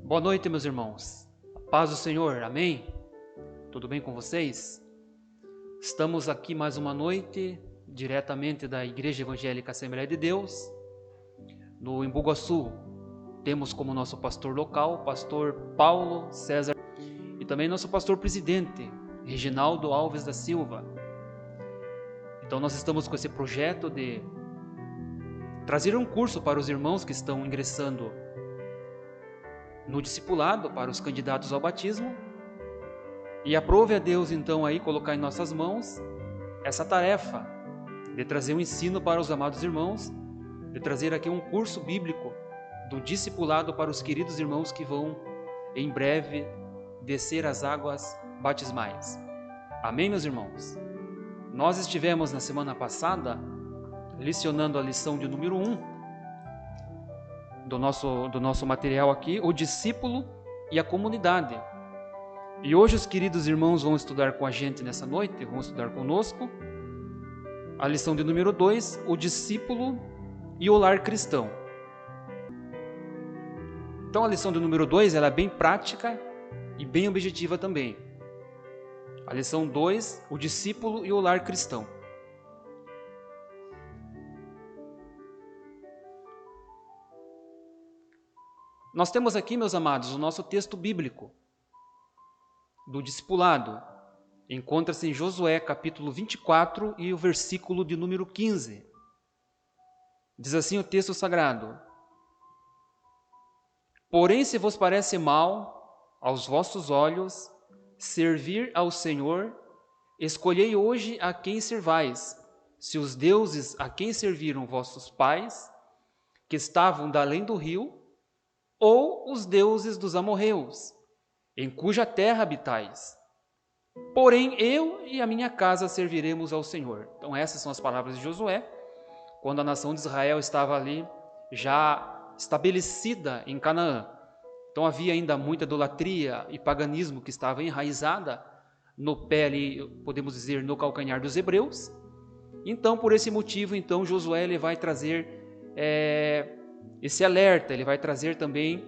Boa noite, meus irmãos. A paz do Senhor, amém? Tudo bem com vocês? Estamos aqui mais uma noite, diretamente da Igreja Evangélica Assembleia de Deus, no Embu-Guaçu. Temos como nosso pastor local, o pastor Paulo César, e também nosso pastor presidente, Reginaldo Alves da Silva. Então nós estamos com esse projeto de trazer um curso para os irmãos que estão ingressando no discipulado, para os candidatos ao batismo, e aprove a Deus então aí colocar em nossas mãos essa tarefa de trazer um ensino para os amados irmãos, de trazer aqui um curso bíblico do discipulado para os queridos irmãos que vão em breve descer as águas batismais. Amém, meus irmãos? Nós estivemos na semana passada licionando a lição de número 1 do nosso material aqui, o discípulo e a comunidade. E hoje os queridos irmãos vão estudar com a gente nessa noite, vão estudar conosco a lição de número 2, o discípulo e o lar cristão. Então a lição de número 2 ela é bem prática e bem objetiva também. A lição 2, o discípulo e o lar cristão. Nós temos aqui, meus amados, o nosso texto bíblico do discipulado. Encontra-se em Josué, capítulo 24 e o versículo de número 15. Diz assim o texto sagrado: Porém, se vos parece mal aos vossos olhos servir ao Senhor, escolhei hoje a quem servais, se os deuses a quem serviram vossos pais, que estavam da além do rio, ou os deuses dos amorreus, em cuja terra habitais. Porém, eu e a minha casa serviremos ao Senhor. Então essas são as palavras de Josué, quando a nação de Israel estava ali já estabelecida em Canaã. Então havia ainda muita idolatria e paganismo que estava enraizada no pé ali, podemos dizer, no calcanhar dos hebreus. Então, por esse motivo, então Josué ele vai trazer esse alerta, ele vai trazer também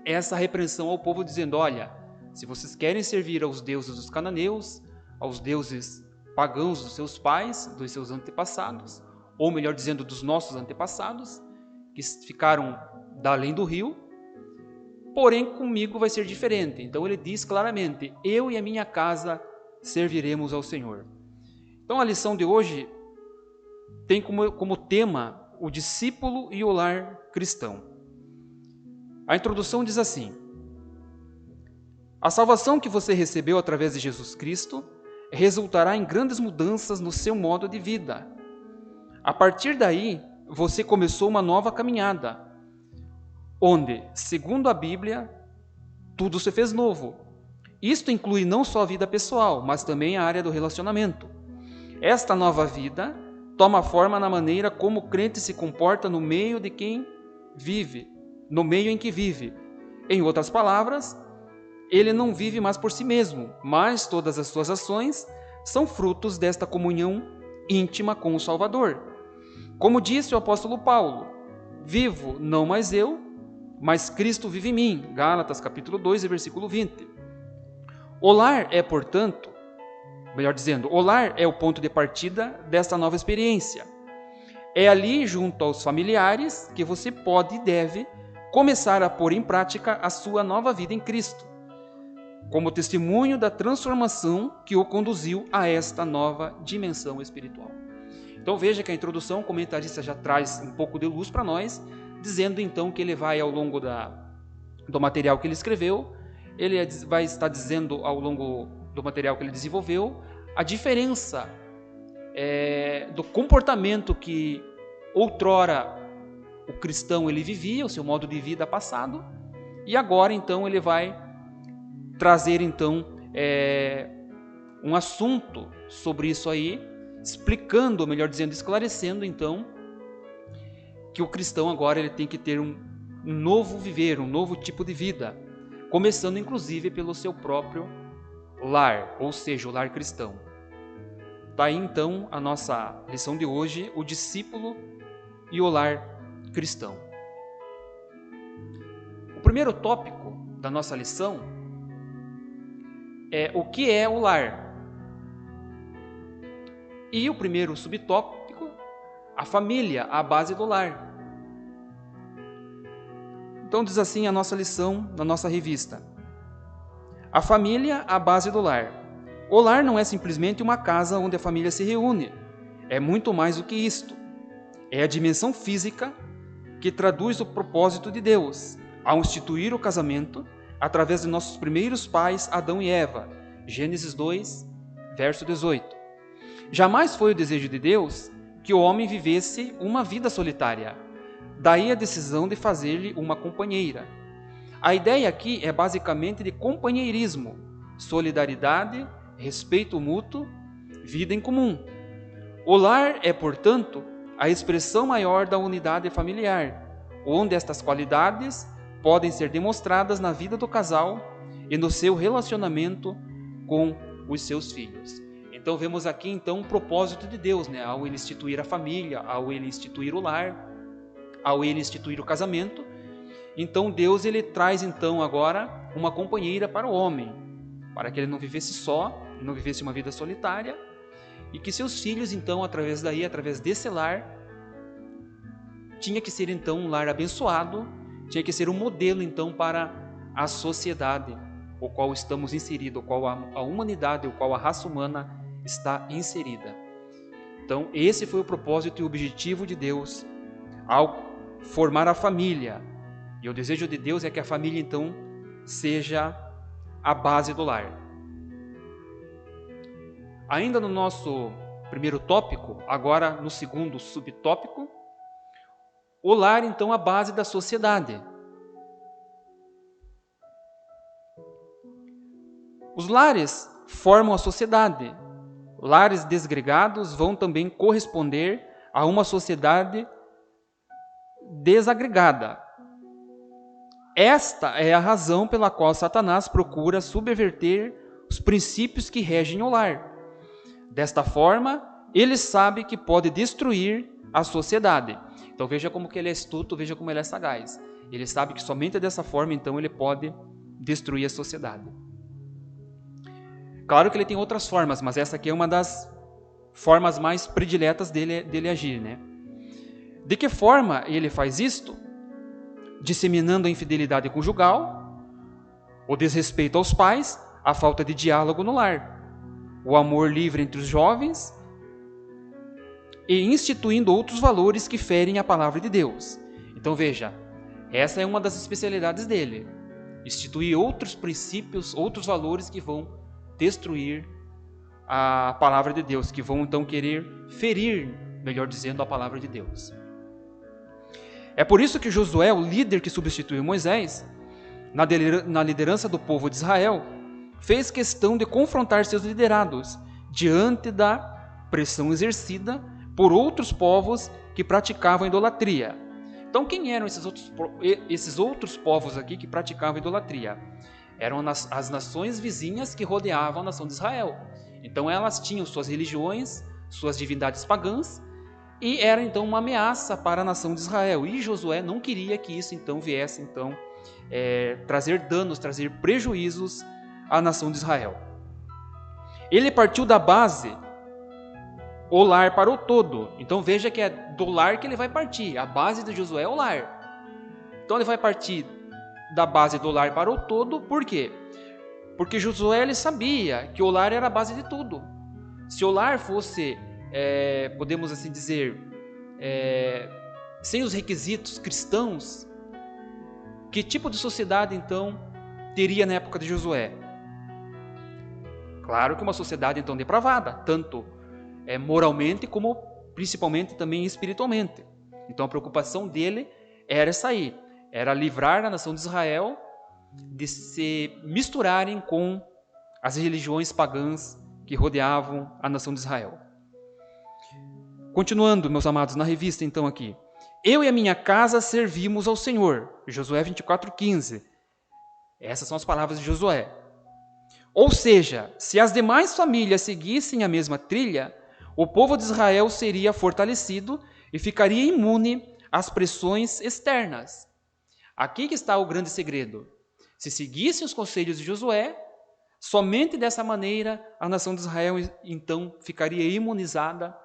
essa repreensão ao povo, dizendo: olha, se vocês querem servir aos deuses dos cananeus, aos deuses pagãos dos seus pais, dos seus antepassados, ou melhor dizendo, dos nossos antepassados, que ficaram da além do rio, porém comigo vai ser diferente. Então ele diz claramente: eu e a minha casa serviremos ao Senhor. Então a lição de hoje tem como tema o discípulo e o lar cristão. A introdução diz assim: a salvação que você recebeu através de Jesus Cristo resultará em grandes mudanças no seu modo de vida. A partir daí, você começou uma nova caminhada, onde, segundo a Bíblia, tudo se fez novo. Isto inclui não só a vida pessoal, mas também a área do relacionamento. Esta nova vida toma forma na maneira como o crente se comporta no meio de quem vive, no meio em que vive. Em outras palavras, ele não vive mais por si mesmo, mas todas as suas ações são frutos desta comunhão íntima com o Salvador. Como disse o apóstolo Paulo: vivo não mais eu, mas Cristo vive em mim. Gálatas capítulo 2, versículo 20. O lar é, portanto, melhor dizendo, o lar é o ponto de partida desta nova experiência. É ali, junto aos familiares, que você pode e deve começar a pôr em prática a sua nova vida em Cristo, como testemunho da transformação que o conduziu a esta nova dimensão espiritual. Então veja que a introdução, o comentarista já traz um pouco de luz para nós, dizendo então que ele vai ao longo do material que ele escreveu, ele vai estar dizendo ao longo do material que ele desenvolveu, a diferença do comportamento que outrora o cristão ele vivia, o seu modo de vida passado, e agora então ele vai trazer então um assunto sobre isso aí, explicando, ou melhor dizendo, esclarecendo então que o cristão agora ele tem que ter um novo viver, um novo tipo de vida, começando inclusive pelo seu próprio lar, ou seja, o lar cristão. Daí então a nossa lição de hoje, o discípulo e o lar cristão. O primeiro tópico da nossa lição é o que é o lar. E o primeiro subtópico, a família, a base do lar. Então diz assim a nossa lição na nossa revista. A família, a base do lar. O lar não é simplesmente uma casa onde a família se reúne. É muito mais do que isto. É a dimensão física que traduz o propósito de Deus ao instituir o casamento através de nossos primeiros pais, Adão e Eva. Gênesis 2, verso 18. Jamais foi o desejo de Deus que o homem vivesse uma vida solitária. Daí a decisão de fazer-lhe uma companheira. A ideia aqui é basicamente de companheirismo, solidariedade, respeito mútuo, vida em comum. O lar é, portanto, a expressão maior da unidade familiar, onde estas qualidades podem ser demonstradas na vida do casal e no seu relacionamento com os seus filhos. Então vemos aqui então o propósito de Deus, né? Ao ele instituir a família, ao ele instituir o lar, ao ele instituir o casamento. Então Deus ele traz então agora uma companheira para o homem, para que ele não vivesse só, não vivesse uma vida solitária, e que seus filhos então através desse lar, tinha que ser então um lar abençoado, tinha que ser um modelo então para a sociedade, o qual estamos inseridos, o qual a humanidade, o qual a raça humana está inserida. Então esse foi o propósito e o objetivo de Deus ao formar a família. E o desejo de Deus é que a família, então, seja a base do lar. Ainda no nosso primeiro tópico, agora no segundo subtópico, o lar, então, a base da sociedade. Os lares formam a sociedade. Lares desgregados vão também corresponder a uma sociedade desagregada. Esta é a razão pela qual Satanás procura subverter os princípios que regem o lar. Desta forma, ele sabe que pode destruir a sociedade. Então veja como que ele é astuto, veja como ele é sagaz. Ele sabe que somente dessa forma, então, ele pode destruir a sociedade. Claro que ele tem outras formas, mas essa aqui é uma das formas mais prediletas dele agir, né? De que forma ele faz isto? Disseminando a infidelidade conjugal, o desrespeito aos pais, a falta de diálogo no lar, o amor livre entre os jovens e instituindo outros valores que ferem a palavra de Deus. Então veja, essa é uma das especialidades dele, instituir outros princípios, outros valores que vão destruir a palavra de Deus, que vão então querer ferir, melhor dizendo, a palavra de Deus. É por isso que Josué, o líder que substituiu Moisés, na liderança do povo de Israel, fez questão de confrontar seus liderados diante da pressão exercida por outros povos que praticavam idolatria. Então, quem eram esses outros povos aqui que praticavam idolatria? Eram as nações vizinhas que rodeavam a nação de Israel. Então, elas tinham suas religiões, suas divindades pagãs, e era então uma ameaça para a nação de Israel. E Josué não queria que isso então viesse então trazer danos, trazer prejuízos à nação de Israel. Ele partiu da base, o lar para o todo. Então veja que é do lar que ele vai partir. A base de Josué é o lar. Então ele vai partir da base do lar para o todo. Por quê? Porque Josué ele sabia que o lar era a base de tudo. Se o lar fosse podemos assim dizer, sem os requisitos cristãos, que tipo de sociedade então teria na época de Josué? Claro que uma sociedade então depravada, tanto moralmente como principalmente também espiritualmente. Então a preocupação dele era essa aí, era livrar a nação de Israel de se misturarem com as religiões pagãs que rodeavam a nação de Israel. Continuando, meus amados, na revista então aqui. Eu e a minha casa servimos ao Senhor. Josué 24:15. Essas são as palavras de Josué. Ou seja, se as demais famílias seguissem a mesma trilha, o povo de Israel seria fortalecido e ficaria imune às pressões externas. Aqui que está o grande segredo. Se seguissem os conselhos de Josué, somente dessa maneira a nação de Israel então ficaria imunizada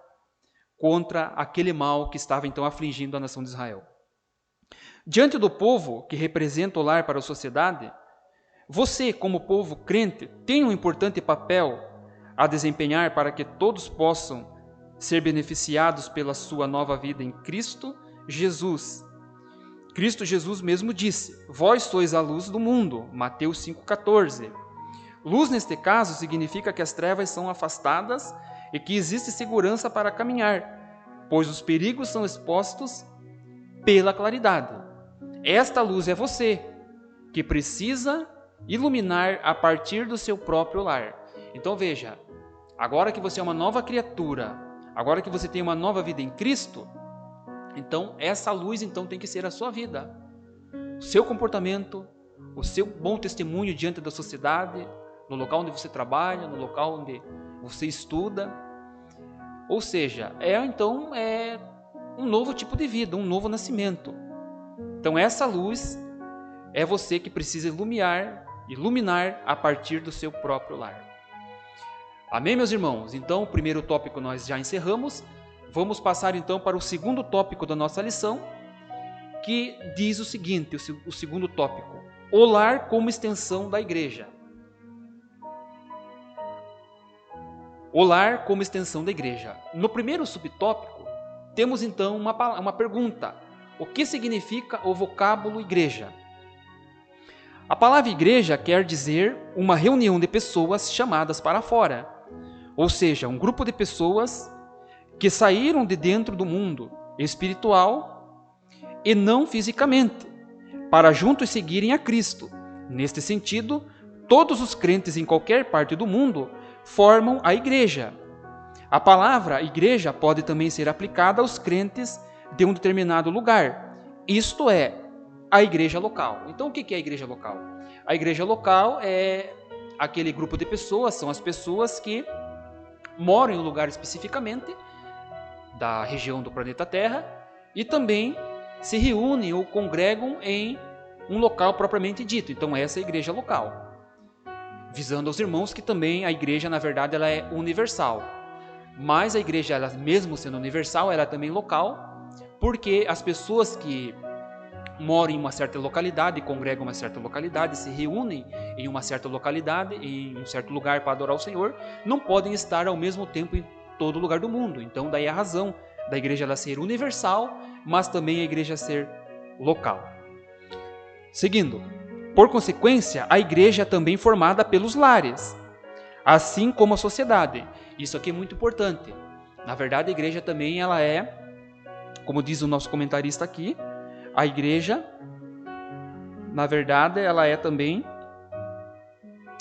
contra aquele mal que estava então afligindo a nação de Israel. Diante do povo que representa o lar para a sociedade, você, como povo crente, tem um importante papel a desempenhar para que todos possam ser beneficiados pela sua nova vida em Cristo Jesus. Cristo Jesus mesmo disse: vós sois a luz do mundo, Mateus 5,14. Luz, neste caso, significa que as trevas são afastadas e que existe segurança para caminhar, pois os perigos são expostos pela claridade. Esta luz é você, que precisa iluminar a partir do seu próprio lar. Então veja, agora que você é uma nova criatura, agora que você tem uma nova vida em Cristo, então essa luz então tem que ser a sua vida, o seu comportamento, o seu bom testemunho diante da sociedade, no local onde você trabalha, no local onde você estuda. Ou seja, é um novo tipo de vida, um novo nascimento. Então essa luz é você que precisa iluminar a partir do seu próprio lar. Amém, meus irmãos? Então o primeiro tópico nós já encerramos. Vamos passar então para o segundo tópico da nossa lição, que diz o seguinte, o segundo tópico: o lar como extensão da igreja. O lar como extensão da igreja. No primeiro subtópico, temos então uma pergunta: o que significa o vocábulo igreja? A palavra igreja quer dizer uma reunião de pessoas chamadas para fora, ou seja, um grupo de pessoas que saíram de dentro do mundo espiritual e não fisicamente, para juntos seguirem a Cristo. Neste sentido, todos os crentes em qualquer parte do mundo formam a igreja. A palavra igreja pode também ser aplicada aos crentes de um determinado lugar, isto é, a igreja local. Então, o que é a igreja local? A igreja local é aquele grupo de pessoas, são as pessoas que moram em um lugar especificamente da região do planeta Terra e também se reúnem ou congregam em um local propriamente dito. Então essa é a igreja local, visando aos irmãos que também a igreja, na verdade, ela é universal. Mas a igreja, ela, mesmo sendo universal, ela é também local, porque as pessoas que moram em uma certa localidade, congregam em uma certa localidade, se reúnem em uma certa localidade, em um certo lugar para adorar o Senhor, não podem estar ao mesmo tempo em todo lugar do mundo. Então daí a razão da igreja ela ser universal, mas também a igreja ser local. Seguindo, por consequência, a igreja é também formada pelos lares, assim como a sociedade. Isso aqui é muito importante. Na verdade, a igreja também ela é, como diz o nosso comentarista aqui, a igreja, na verdade, ela é também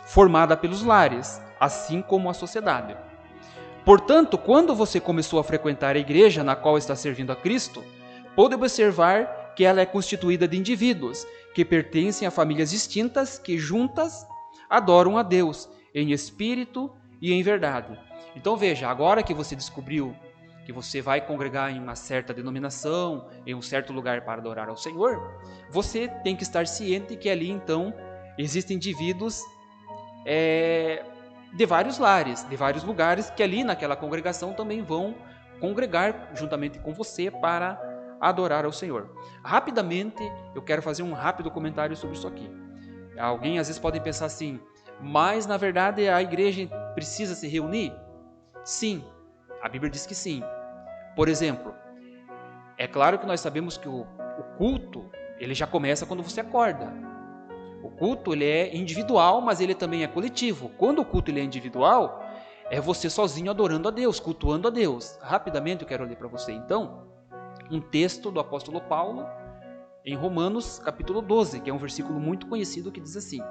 formada pelos lares, assim como a sociedade. Portanto, quando você começou a frequentar a igreja na qual está servindo a Cristo, pôde observar que ela é constituída de indivíduos que pertencem a famílias distintas que juntas adoram a Deus em espírito e em verdade. Então veja, agora que você descobriu que você vai congregar em uma certa denominação, em um certo lugar para adorar ao Senhor, você tem que estar ciente que ali então existem indivíduos de vários lares, de vários lugares, que ali naquela congregação também vão congregar juntamente com você para adorar ao Senhor. Rapidamente, eu quero fazer um rápido comentário sobre isso aqui. Alguém às vezes pode pensar assim, mas na verdade a igreja precisa se reunir? Sim, a Bíblia diz que sim. Por exemplo, é claro que nós sabemos que o culto, ele já começa quando você acorda. O culto ele é individual, mas ele também é coletivo. Quando o culto ele é individual, é você sozinho adorando a Deus, cultuando a Deus. Rapidamente eu quero ler para você, então, um texto do apóstolo Paulo, em Romanos, capítulo 12, que é um versículo muito conhecido que diz assim: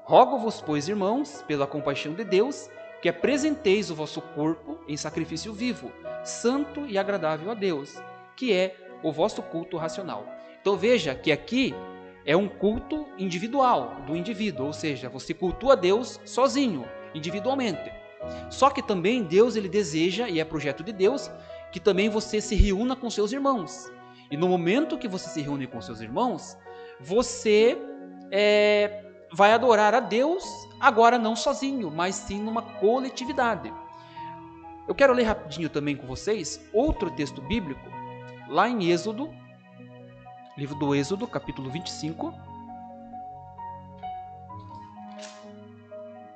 rogo-vos, pois, irmãos, pela compaixão de Deus, que apresenteis o vosso corpo em sacrifício vivo, santo e agradável a Deus, que é o vosso culto racional. Então veja que aqui é um culto individual, do indivíduo, ou seja, você cultua a Deus sozinho, individualmente. Só que também Deus ele deseja, e é projeto de Deus, que também você se reúna com seus irmãos. E no momento que você se reúne com seus irmãos, você vai adorar a Deus, agora não sozinho, mas sim numa coletividade. Eu quero ler rapidinho também com vocês outro texto bíblico, lá em Êxodo, livro do Êxodo, capítulo 25.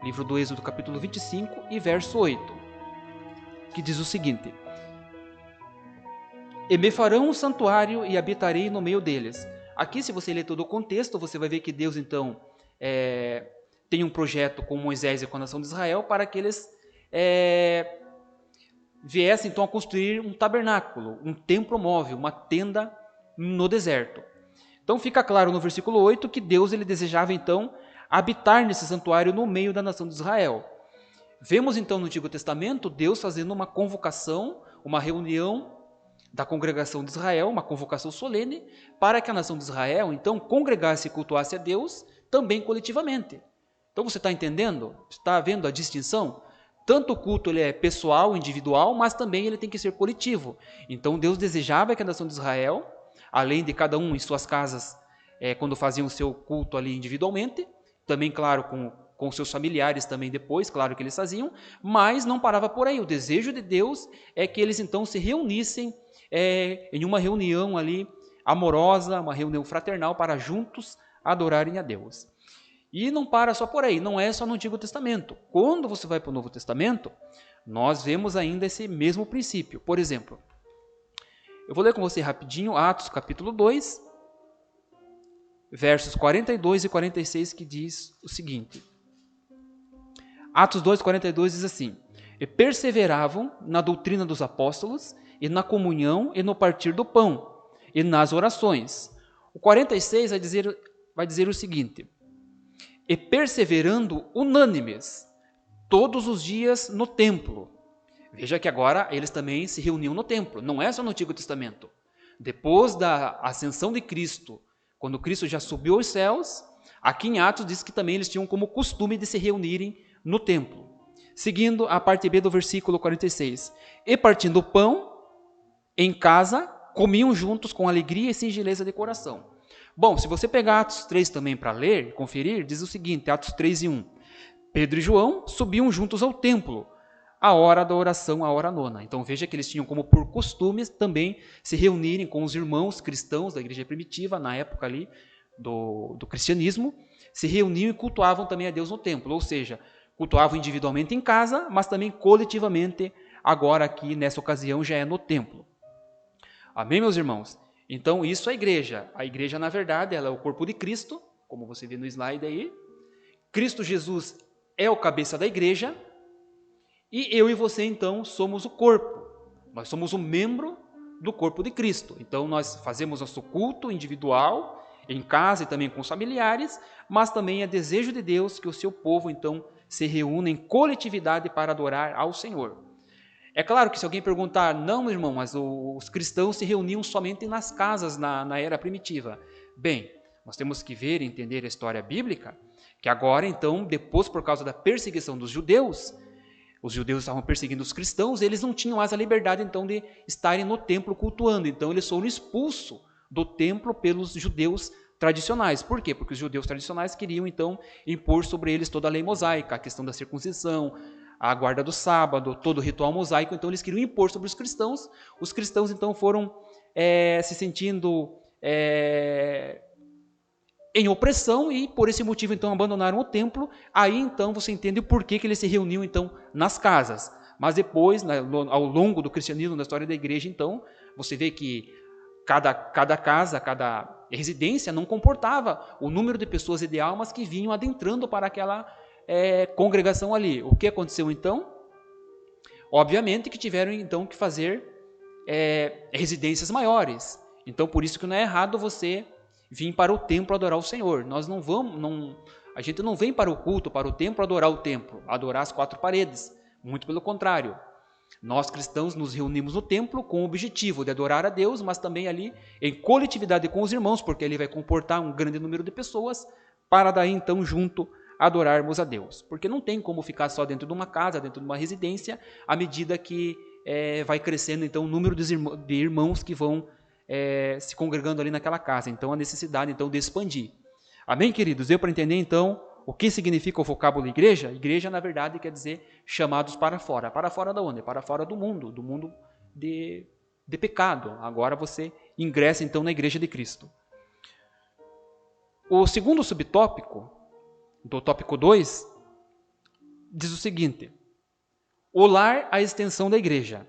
Livro do Êxodo, capítulo 25 e verso 8, que diz o seguinte: E me farão um santuário e habitarei no meio deles. Aqui, se você ler todo o contexto, você vai ver que Deus, então, tem um projeto com Moisés e com a nação de Israel para que eles viessem, então, a construir um tabernáculo, um templo móvel, uma tenda no deserto. Então, fica claro no versículo 8 que Deus ele desejava, então, habitar nesse santuário no meio da nação de Israel. Vemos, então, no Antigo Testamento, Deus fazendo uma convocação, uma reunião da congregação de Israel, uma convocação solene, para que a nação de Israel, então, congregasse e cultuasse a Deus também coletivamente. Então, você está entendendo? Está vendo a distinção? Tanto o culto ele é pessoal, individual, mas também ele tem que ser coletivo. Então, Deus desejava que a nação de Israel, além de cada um em suas casas, quando faziam o seu culto ali individualmente, também, claro, com seus familiares também depois, claro que eles faziam, mas não parava por aí. O desejo de Deus é que eles então se reunissem em uma reunião ali amorosa, uma reunião fraternal para juntos adorarem a Deus. E não para só por aí, não é só no Antigo Testamento. Quando você vai para o Novo Testamento, nós vemos ainda esse mesmo princípio. Por exemplo, eu vou ler com você rapidinho Atos capítulo 2, versos 42 e 46, que diz o seguinte. Atos 2, 42 diz assim: E perseveravam na doutrina dos apóstolos, e na comunhão, e no partir do pão, e nas orações. O 46 vai dizer o seguinte: E perseverando unânimes, todos os dias no templo. Veja que agora eles também se reuniam no templo, não é só no Antigo Testamento. Depois da ascensão de Cristo, quando Cristo já subiu aos céus, aqui em Atos diz que também eles tinham como costume de se reunirem no templo. Seguindo a parte B do versículo 46. E partindo o pão em casa, comiam juntos com alegria e singeleza de coração. Bom, se você pegar Atos 3 também para ler e conferir, diz o seguinte, Atos 3 e 1. Pedro e João subiam juntos ao templo, a hora da oração, a hora nona. Então veja que eles tinham como por costume também se reunirem com os irmãos cristãos da igreja primitiva, na época ali do cristianismo, se reuniam e cultuavam também a Deus no templo, ou seja, cultuavam individualmente em casa, mas também coletivamente, agora aqui nessa ocasião já é no templo. Amém, meus irmãos? Então isso é a igreja. A igreja, na verdade, ela é o corpo de Cristo, como você vê no slide aí. Cristo Jesus é o cabeça da igreja, e eu e você, então, somos o corpo. Nós somos um membro do corpo de Cristo. Então, nós fazemos nosso culto individual, em casa e também com os familiares, mas também é desejo de Deus que o seu povo, então, se reúna em coletividade para adorar ao Senhor. É claro que se alguém perguntar, não, meu irmão, mas os cristãos se reuniam somente nas casas na era primitiva. Bem, nós temos que ver e entender a história bíblica, que agora, então, depois, por causa da perseguição dos judeus, os judeus estavam perseguindo os cristãos, eles não tinham mais a liberdade, então, de estarem no templo cultuando. Então, eles foram expulsos do templo pelos judeus tradicionais. Por quê? Porque os judeus tradicionais queriam, então, impor sobre eles toda a lei mosaica, a questão da circuncisão, a guarda do sábado, todo o ritual mosaico. Então, eles queriam impor sobre os cristãos. Os cristãos, então, foram se sentindo em opressão e, por esse motivo, então, abandonaram o templo. Aí, então, você entende o porquê que eles se reuniam, então, nas casas. Mas depois, ao longo do cristianismo, da história da igreja, então, você vê que cada casa, cada residência não comportava o número de pessoas ideal, mas que vinham adentrando para aquela congregação ali. O que aconteceu, então? Obviamente que tiveram, então, que fazer residências maiores. Então, por isso que não é errado você vir para o templo adorar o Senhor. A gente não vem para o culto, para o templo, adorar o templo, adorar as quatro paredes. Muito pelo contrário. Nós cristãos nos reunimos no templo com o objetivo de adorar a Deus, mas também ali em coletividade com os irmãos, porque ele vai comportar um grande número de pessoas, para daí então junto adorarmos a Deus. Porque não tem como ficar só dentro de uma casa, dentro de uma residência, à medida que vai crescendo então o número de irmãos que vão se congregando ali naquela casa. Então, a necessidade então de expandir. Amém, queridos? Deu para entender, então, o que significa o vocábulo igreja? Igreja, na verdade, quer dizer chamados para fora. Para fora da onde? Para fora do mundo de pecado. Agora você ingressa, então, na igreja de Cristo. O segundo subtópico, do tópico 2, diz o seguinte: o lar, a extensão da igreja.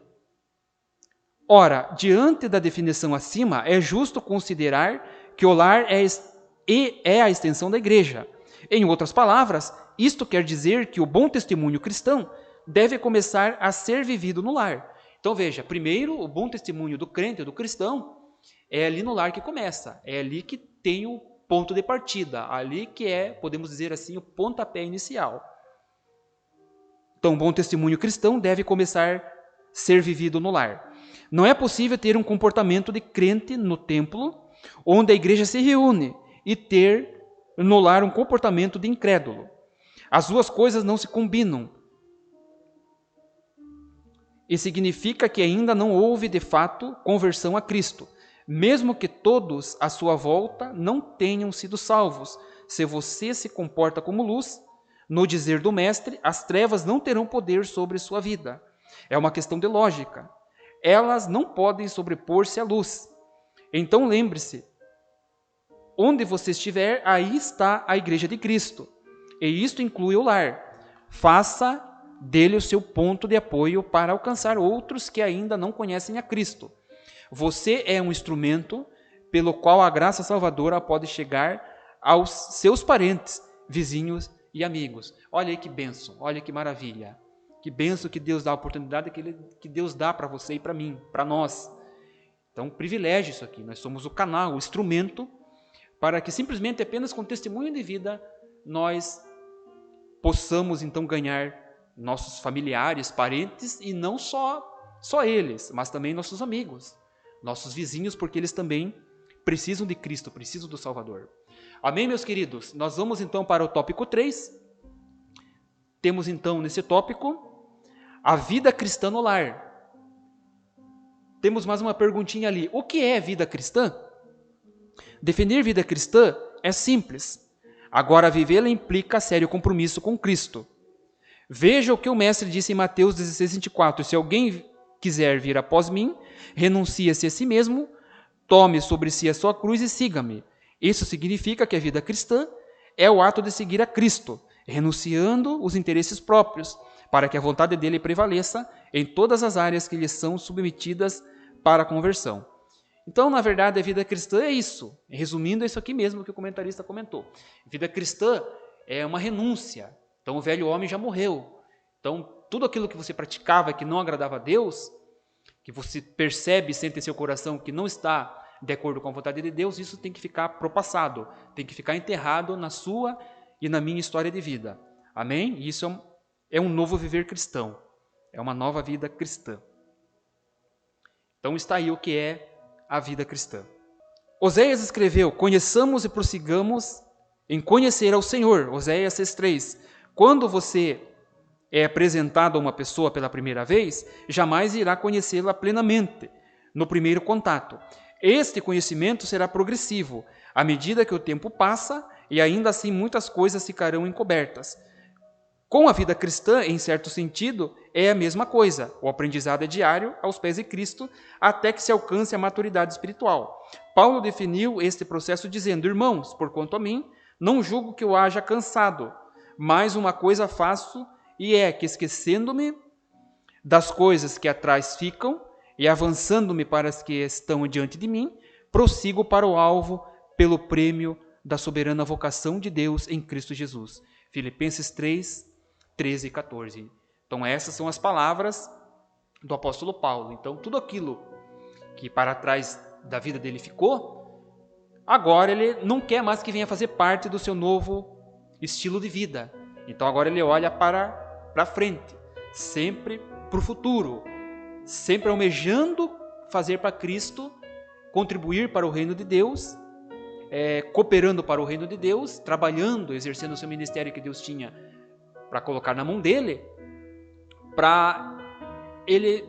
Ora, diante da definição acima, é justo considerar que o lar é a extensão da igreja. Em outras palavras, isto quer dizer que o bom testemunho cristão deve começar a ser vivido no lar. Então veja, primeiro, o bom testemunho do crente, do cristão, é ali no lar que começa, é ali que tem o ponto de partida, ali que é, podemos dizer assim, o pontapé inicial. Então, o bom testemunho cristão deve começar a ser vivido no lar. Não é possível ter um comportamento de crente no templo, onde a igreja se reúne, e ter no lar um comportamento de incrédulo. As duas coisas não se combinam. E significa que ainda não houve, de fato, conversão a Cristo, mesmo que todos à sua volta não tenham sido salvos. Se você se comporta como luz, no dizer do Mestre, as trevas não terão poder sobre sua vida. É uma questão de lógica. Elas não podem sobrepor-se à luz. Então lembre-se, onde você estiver, aí está a igreja de Cristo. E isto inclui o lar. Faça dele o seu ponto de apoio para alcançar outros que ainda não conhecem a Cristo. Você é um instrumento pelo qual a graça salvadora pode chegar aos seus parentes, vizinhos e amigos. Olha aí que bênção, olha que maravilha. Que bênção que Deus dá, a oportunidade que Deus dá para você e para mim, para nós. Então, privilégio isso aqui. Nós somos o canal, o instrumento, para que simplesmente apenas com testemunho de vida nós possamos então ganhar nossos familiares, parentes, e não só eles, mas também nossos amigos, nossos vizinhos, porque eles também precisam de Cristo, precisam do Salvador. Amém, meus queridos? Nós vamos então para o tópico 3. Temos então nesse tópico a vida cristã no lar. Temos mais uma perguntinha ali. O que é vida cristã? Definir vida cristã é simples. Agora, vivê-la implica sério compromisso com Cristo. Veja o que o Mestre disse em Mateus 16:24. Se alguém quiser vir após mim, renuncie-se a si mesmo, tome sobre si a sua cruz e siga-me. Isso significa que a vida cristã é o ato de seguir a Cristo, renunciando os interesses próprios, para que a vontade dele prevaleça em todas as áreas que lhe são submetidas para a conversão. Então, na verdade, a vida cristã é isso. Resumindo, é isso aqui mesmo que o comentarista comentou. Vida cristã é uma renúncia. Então, o velho homem já morreu. Então, tudo aquilo que você praticava que não agradava a Deus, que você percebe e sente em seu coração que não está de acordo com a vontade de Deus, isso tem que ficar propassado, tem que ficar enterrado na sua e na minha história de vida. Amém? E isso é um novo viver cristão. É uma nova vida cristã. Então, está aí o que é a vida cristã. Oséias escreveu: conheçamos e prossigamos em conhecer ao Senhor. Oséias 6:3. Quando você é apresentado a uma pessoa pela primeira vez, jamais irá conhecê-la plenamente no primeiro contato. Este conhecimento será progressivo, à medida que o tempo passa, e ainda assim muitas coisas ficarão encobertas. Com a vida cristã, em certo sentido, é a mesma coisa. O aprendizado é diário, aos pés de Cristo, até que se alcance a maturidade espiritual. Paulo definiu este processo dizendo: irmãos, porquanto a mim, não julgo que eu haja cansado, mas uma coisa faço, e é que, esquecendo-me das coisas que atrás ficam e avançando-me para as que estão diante de mim, prossigo para o alvo pelo prêmio da soberana vocação de Deus em Cristo Jesus. Filipenses 3:13 e 14. Então, essas são as palavras do apóstolo Paulo. Então, tudo aquilo que para trás da vida dele ficou, agora ele não quer mais que venha fazer parte do seu novo estilo de vida. Então, agora ele olha para frente, sempre para o futuro, sempre almejando fazer para Cristo, contribuir para o reino de Deus, cooperando para o reino de Deus, trabalhando, exercendo o seu ministério que Deus tinha para colocar na mão dele, para ele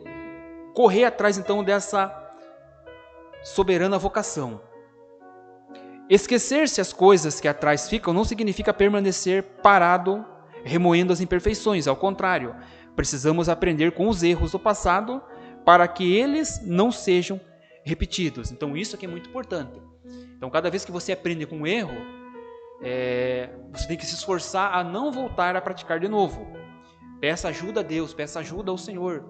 correr atrás então dessa soberana vocação. Esquecer-se as coisas que atrás ficam não significa permanecer parado, remoendo as imperfeições. Ao contrário, precisamos aprender com os erros do passado para que eles não sejam repetidos. Então, isso aqui é muito importante. Então, cada vez que você aprende com um erro, você tem que se esforçar a não voltar a praticar de novo. Peça ajuda a Deus, peça ajuda ao Senhor.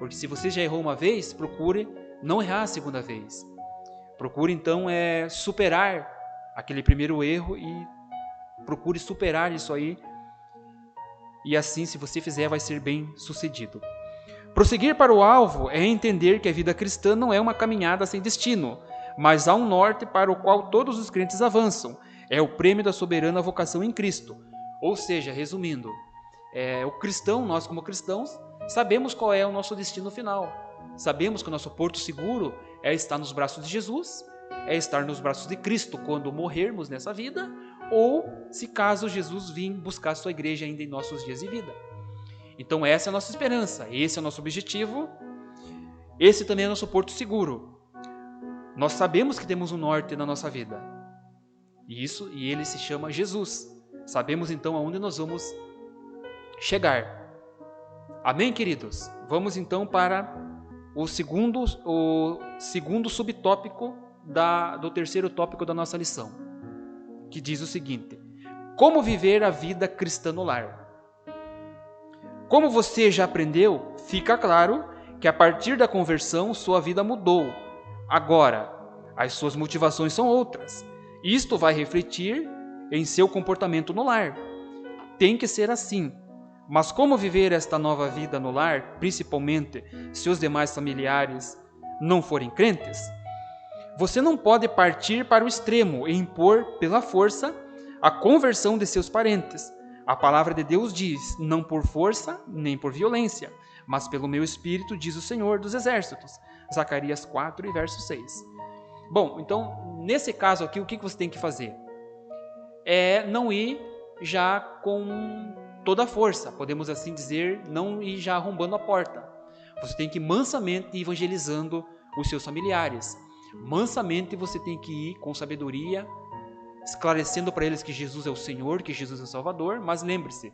Porque se você já errou uma vez, procure não errar a segunda vez. Procure, então, superar aquele primeiro erro e procure superar isso aí. E assim, se você fizer, vai ser bem sucedido. Prosseguir para o alvo é entender que a vida cristã não é uma caminhada sem destino, mas há um norte para o qual todos os crentes avançam. É o prêmio da soberana vocação em Cristo. Ou seja, resumindo, o cristão, nós como cristãos, sabemos qual é o nosso destino final. Sabemos que o nosso porto seguro é estar nos braços de Jesus, é estar nos braços de Cristo quando morrermos nessa vida, ou se caso Jesus vir buscar sua igreja ainda em nossos dias de vida. Então essa é a nossa esperança, esse é o nosso objetivo, esse também é o nosso porto seguro. Nós sabemos que temos um norte na nossa vida, e ele se chama Jesus. Sabemos então aonde nós vamos chegar. Amém, queridos? Vamos então para o segundo subtópico do terceiro tópico da nossa lição, que diz o seguinte: como viver a vida cristã no lar. Como você já aprendeu, fica claro que a partir da conversão sua vida mudou. Agora, as suas motivações são outras. Isto vai refletir em seu comportamento no lar. Tem que ser assim. Mas como viver esta nova vida no lar, principalmente se os demais familiares não forem crentes? Você não pode partir para o extremo e impor pela força a conversão de seus parentes. A palavra de Deus diz, não por força nem por violência, mas pelo meu espírito, diz o Senhor dos Exércitos. Zacarias 4 e verso 6. Bom, então, nesse caso aqui, o que você tem que fazer? É não ir já com toda a força, podemos assim dizer, não ir já arrombando a porta. Você tem que ir mansamente evangelizando os seus familiares. Mansamente você tem que ir com sabedoria, esclarecendo para eles que Jesus é o Senhor, que Jesus é o Salvador, mas lembre-se,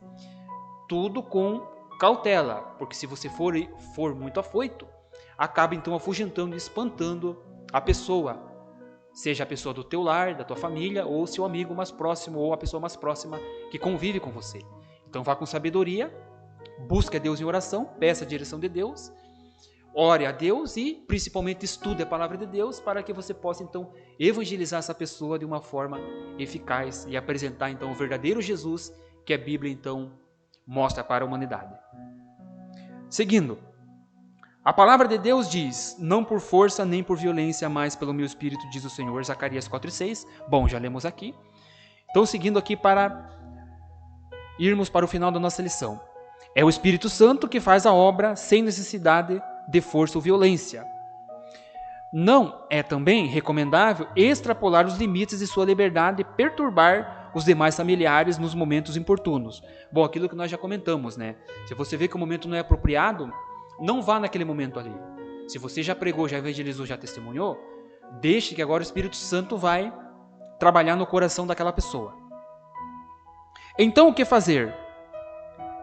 tudo com cautela, porque se você for muito afoito, acaba então afugentando e espantando a pessoa, seja a pessoa do teu lar, da tua família, ou seu amigo mais próximo, ou a pessoa mais próxima que convive com você. Então vá com sabedoria, busque a Deus em oração, peça a direção de Deus, ore a Deus e principalmente estude a palavra de Deus para que você possa então evangelizar essa pessoa de uma forma eficaz e apresentar então o verdadeiro Jesus que a Bíblia então mostra para a humanidade. Seguindo, a palavra de Deus diz, não por força nem por violência, mas pelo meu espírito, diz o Senhor, Zacarias 4:6. Bom, já lemos aqui. Então, seguindo aqui para irmos para o final da nossa lição. É o Espírito Santo que faz a obra sem necessidade de força ou violência. Não é também recomendável extrapolar os limites de sua liberdade e perturbar os demais familiares nos momentos importunos. Bom, aquilo que nós já comentamos, né? Se você vê que o momento não é apropriado, não vá naquele momento ali. Se você já pregou, já evangelizou, já testemunhou, deixe que agora o Espírito Santo vai trabalhar no coração daquela pessoa. Então o que fazer?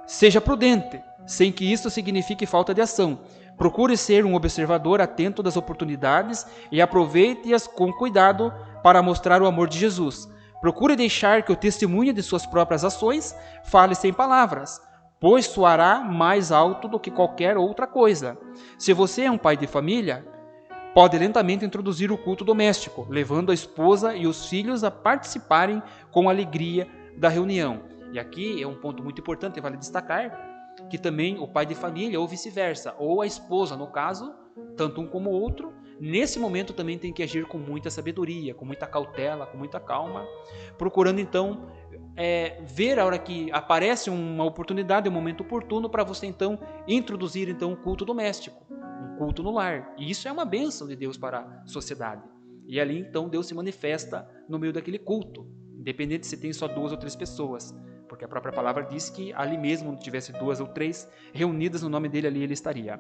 Seja prudente, sem que isso signifique falta de ação. Procure ser um observador atento das oportunidades e aproveite-as com cuidado para mostrar o amor de Jesus. Procure deixar que o testemunho de suas próprias ações fale sem palavras, pois soará mais alto do que qualquer outra coisa. Se você é um pai de família, pode lentamente introduzir o culto doméstico, levando a esposa e os filhos a participarem com alegria da reunião. E aqui é um ponto muito importante, vale destacar, que também o pai de família, ou vice-versa, ou a esposa, no caso, tanto um como o outro, nesse momento também tem que agir com muita sabedoria, com muita cautela, com muita calma, procurando então ver a hora que aparece uma oportunidade, um momento oportuno para você então introduzir então um culto doméstico, um culto no lar. E isso é uma bênção de Deus para a sociedade. E ali então Deus se manifesta no meio daquele culto, independente se tem só 2 ou 3 pessoas. Porque a própria palavra diz que ali mesmo, onde tivesse 2 ou 3 reunidas no nome dele, ali ele estaria.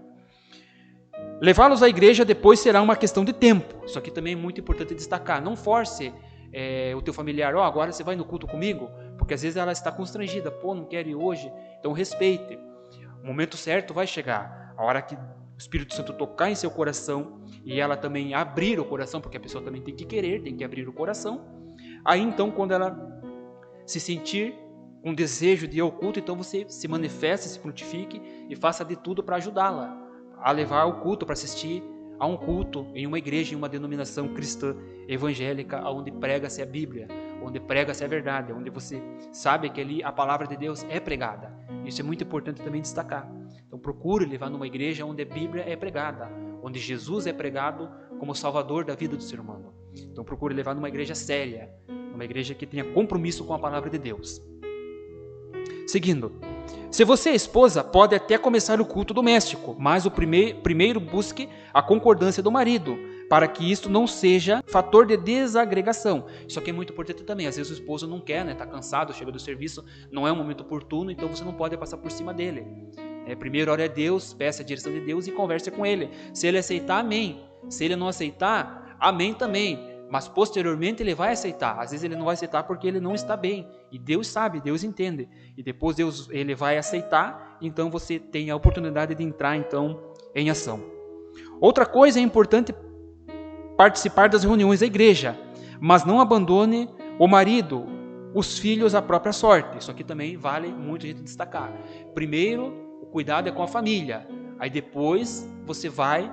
Levá-los à igreja depois será uma questão de tempo. Isso aqui também é muito importante destacar. Não force o teu familiar, agora você vai no culto comigo, porque às vezes ela está constrangida, não quero ir hoje. Então respeite. O momento certo vai chegar. A hora que o Espírito Santo tocar em seu coração e ela também abrir o coração, porque a pessoa também tem que querer, tem que abrir o coração. Aí então, quando ela se sentir com desejo de ir ao culto, então você se manifeste, se prontifique e faça de tudo para ajudá-la a levar ao culto, para assistir a um culto em uma igreja, em uma denominação cristã evangélica, onde prega-se a Bíblia, onde prega-se a verdade, onde você sabe que ali a palavra de Deus é pregada. Isso é muito importante também destacar. Então procure levar numa igreja onde a Bíblia é pregada, onde Jesus é pregado como Salvador da vida do ser humano. Então procure levar numa igreja séria, numa igreja que tenha compromisso com a palavra de Deus. Seguindo, se você é esposa, pode até começar o culto doméstico, mas primeiro busque a concordância do marido, para que isto não seja fator de desagregação. Isso aqui é muito importante também. Às vezes o esposo não quer, está cansado, chega do serviço, não é um momento oportuno, então você não pode passar por cima dele. Primeiro ore a Deus, peça a direção de Deus e converse com ele. Se ele aceitar, amém. Se ele não aceitar, amém também. Mas posteriormente ele vai aceitar. Às vezes ele não vai aceitar porque ele não está bem. E Deus sabe, Deus entende. E depois ele vai aceitar, então você tem a oportunidade de entrar então em ação. Outra coisa, é importante participar das reuniões da igreja, mas não abandone o marido, os filhos à própria sorte. Isso aqui também vale muito a gente destacar. Primeiro, o cuidado é com a família. Aí depois você vai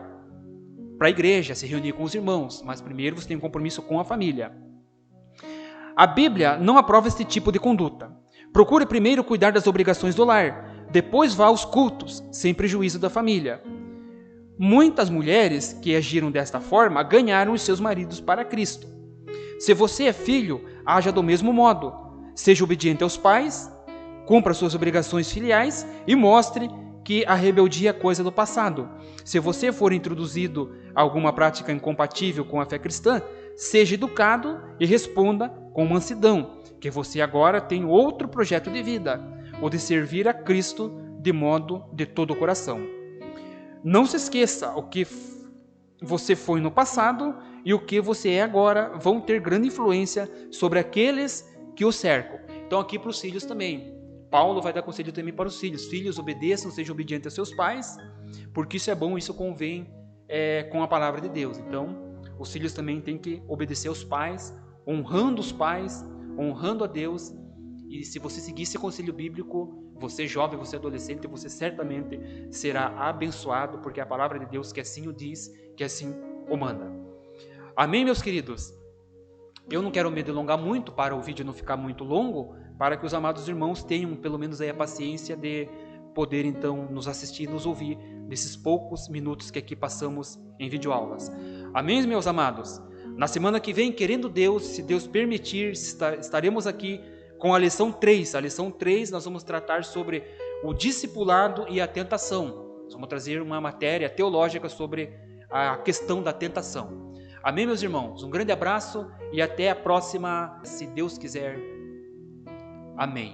para a igreja, se reunir com os irmãos, mas primeiro você tem um compromisso com a família. A Bíblia não aprova este tipo de conduta. Procure primeiro cuidar das obrigações do lar, depois vá aos cultos, sem prejuízo da família. Muitas mulheres que agiram desta forma ganharam os seus maridos para Cristo. Se você é filho, haja do mesmo modo. Seja obediente aos pais, cumpra suas obrigações filiais e mostre que a rebeldia é coisa do passado. Se você for introduzido a alguma prática incompatível com a fé cristã, seja educado e responda com mansidão, que você agora tem outro projeto de vida, o de servir a Cristo de todo o coração. Não se esqueça, o que você foi no passado e o que você é agora vão ter grande influência sobre aqueles que o cercam. Então aqui para os filhos também. Paulo vai dar conselho também para os filhos. Filhos, obedeçam, sejam obedientes aos seus pais, porque isso é bom, isso convém com a palavra de Deus. Então, os filhos também têm que obedecer aos pais, honrando os pais, honrando a Deus. E se você seguir esse conselho bíblico, você jovem, você adolescente, você certamente será abençoado, porque a palavra de Deus que assim o diz, que assim o manda. Amém, meus queridos? Eu não quero me delongar muito para o vídeo não ficar muito longo, para que os amados irmãos tenham pelo menos aí a paciência de poder então nos assistir, nos ouvir nesses poucos minutos que aqui passamos em videoaulas. Amém, meus amados? Na semana que vem, querendo Deus, se Deus permitir, estaremos aqui com a lição 3. A lição 3 nós vamos tratar sobre o discipulado e a tentação. Nós vamos trazer uma matéria teológica sobre a questão da tentação. Amém, meus irmãos? Um grande abraço e até a próxima, se Deus quiser. Amém.